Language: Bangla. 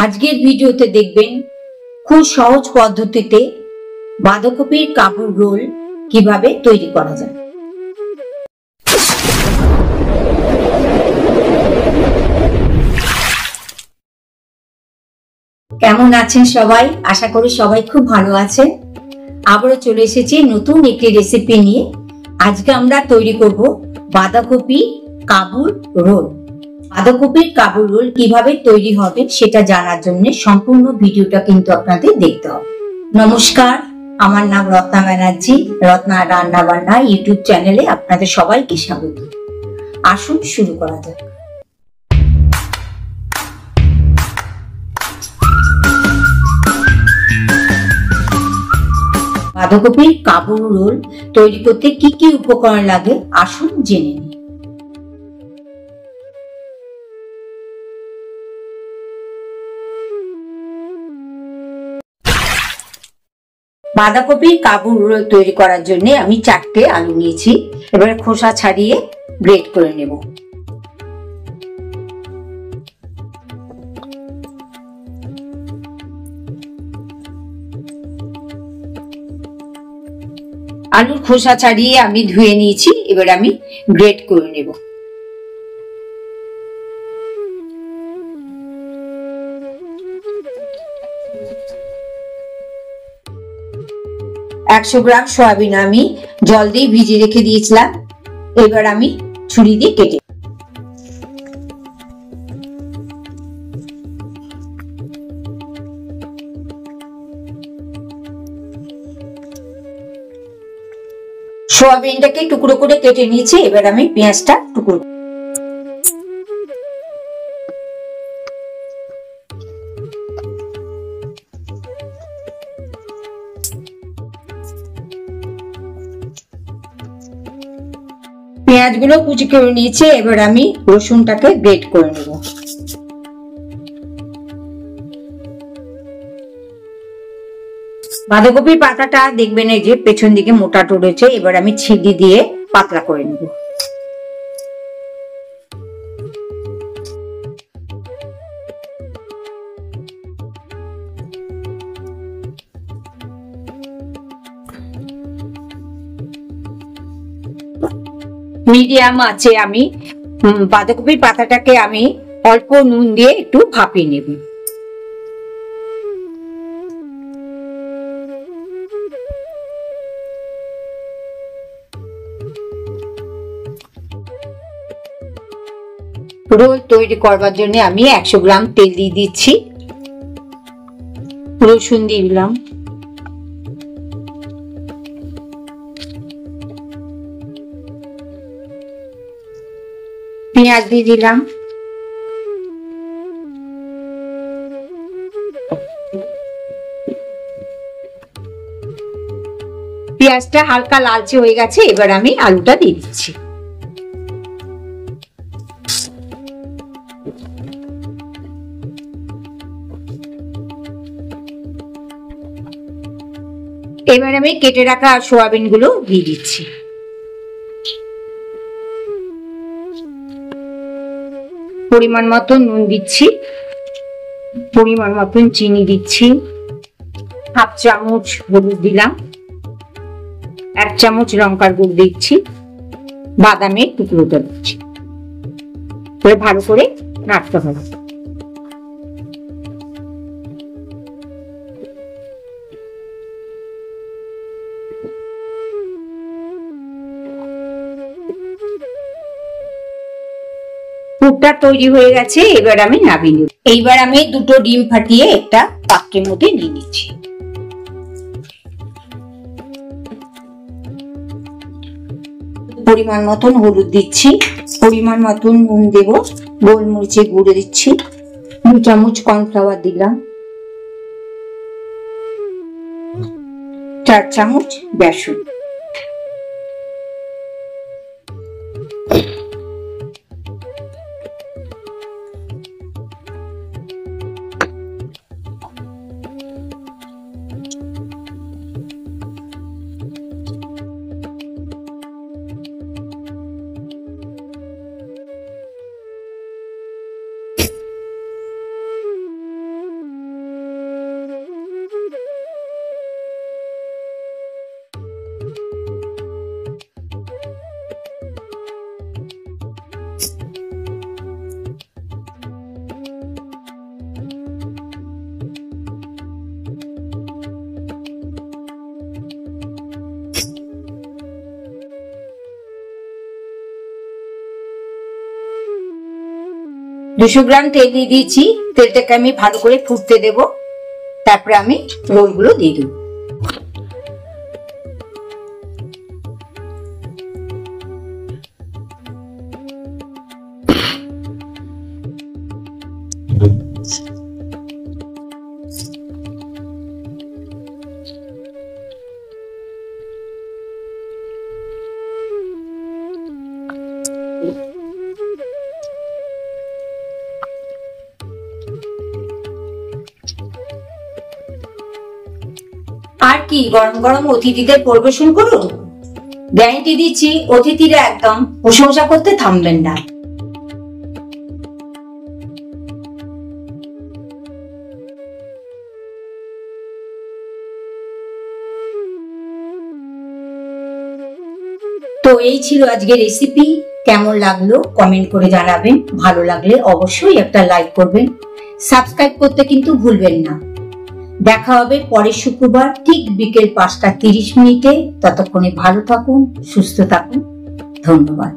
আজকের ভিডিওতে দেখবেন খুব সহজ পদ্ধতিতে বাঁধাকপির কাবুল রোল কিভাবে তৈরি করা যায়। কেমন আছেন সবাই? আশা করি সবাই খুব ভালো আছেন। আবারও চলে এসেছি নতুন একটি রেসিপি নিয়ে। আজকে আমরা তৈরি করব বাঁধাকপি কাবুল রোল। বাঁধাকপির কাবুল রোল কিভাবে তৈরি হবে সেটা জানার জন্য সম্পূর্ণ ভিডিওটা কিন্তু আপনাদের দেখতে হবে। নমস্কার, আমার নাম রত্না ব্যানার্জি। রত্না রান্না বান্না ইউটিউব চ্যানেলে আপনাদের সবাইকে স্বাগত। আসুন শুরু করা যাক। বাঁধাকপির কাবুল রোল তৈরি করতে কি কি উপকরণ লাগে আসুন জেনে নিই। বাঁধাকপির কাবুল রোল তৈরি করার জন্য আমি 4টে আলু নিয়েছি। এবারে খোসা ছাড়িয়ে গ্রেট করে নেব। আলুর খোসা ছাড়িয়ে আমি ধুয়ে নিয়েছি। এবার আমি গ্রেট করে নেব। একশো গ্রাম সয়াবিন আমি জল দিয়ে ভিজিয়ে রেখে দিয়েছিলাম। এবার আমি ছুরি দিয়ে কেটে সয়াবিনটাকে টুকরো করে কেটে নিয়েছি। এবার আমি পেঁয়াজটা টুকরো পেঁয়াজগুলো কুচি করে নিয়েছি। এবার আমি রসুনটাকে গ্রেট করে নেব। বাঁধাকপির পাতাটা দেখবেন এই যে পেছন দিকে মোটা টরেছে। এবার আমি ছিলি দিয়ে পাতলা করে নেব। মিডিয়াম আছে আমি বাঁধাকপির পাতাটাকে আমি অল্প নুন দিয়ে একটু ভাপিয়ে নেব। রোল তৈরি করবার জন্য আমি 100 গ্রাম তেল দিয়ে দিচ্ছি। রসুন দিয়ে দিলাম, পেঁয়াজ দিয়ে দিলাম, পেঁয়াজটা হালকা লালচে হয়ে গেছে। এবার আমি আলুটা দিয়ে দিচ্ছি। এবার আমি কেটে রাখা সয়াবিন গুলো দিয়ে দিচ্ছি। পরিমাণ মতো নুন দিচ্ছি, পরিমাণ মতন চিনি দিচ্ছি, হাফ চামচ হলুদ দিলাম, 1 চামচ লঙ্কার গুঁড়ো দিচ্ছি, বাদামের টুকরোটা দিচ্ছি। ভালো করে নাড়তে হবে। পুরটা তৈরি হয়ে গেছে। এবার আমি নামিয়ে নেব। এইবার আমি 2টো ডিম ফাটিয়ে একটা পাত্রের মধ্যে নিয়ে নিচ্ছি। পরিমাণ মতন হলুদ দিচ্ছি, পরিমাণ মতন নুন দেব, গোলমরিচের গুঁড়ো দিচ্ছি, 2 চামচ কর্নফ্লাওয়ার দিলাম, 4 চামচ বেসন, 200 গ্রাম তেল দিয়ে দিয়েছি। তেলটাকে আমি ভালো করে ফুটতে দেব, তারপরে আমি রোলগুলো দিয়ে দেব। আর কি গরম গরম অতিথিদের পরিবেশন করুন। গ্যারান্টি দিচ্ছি অতিথিরা একদম প্রশংসা করতে থামবেন না। তো এই ছিল আজকের রেসিপি। কেমন লাগলো কমেন্ট করে জানাবেন। ভালো লাগলে অবশ্যই একটা লাইক করবেন, সাবস্ক্রাইব করতে কিন্তু ভুলবেন না। দেখা হবে পরের শুক্রবার ঠিক বিকেল 5টা 30 মিনিটে। ততক্ষণে ভালো থাকুন, সুস্থ থাকুন। ধন্যবাদ।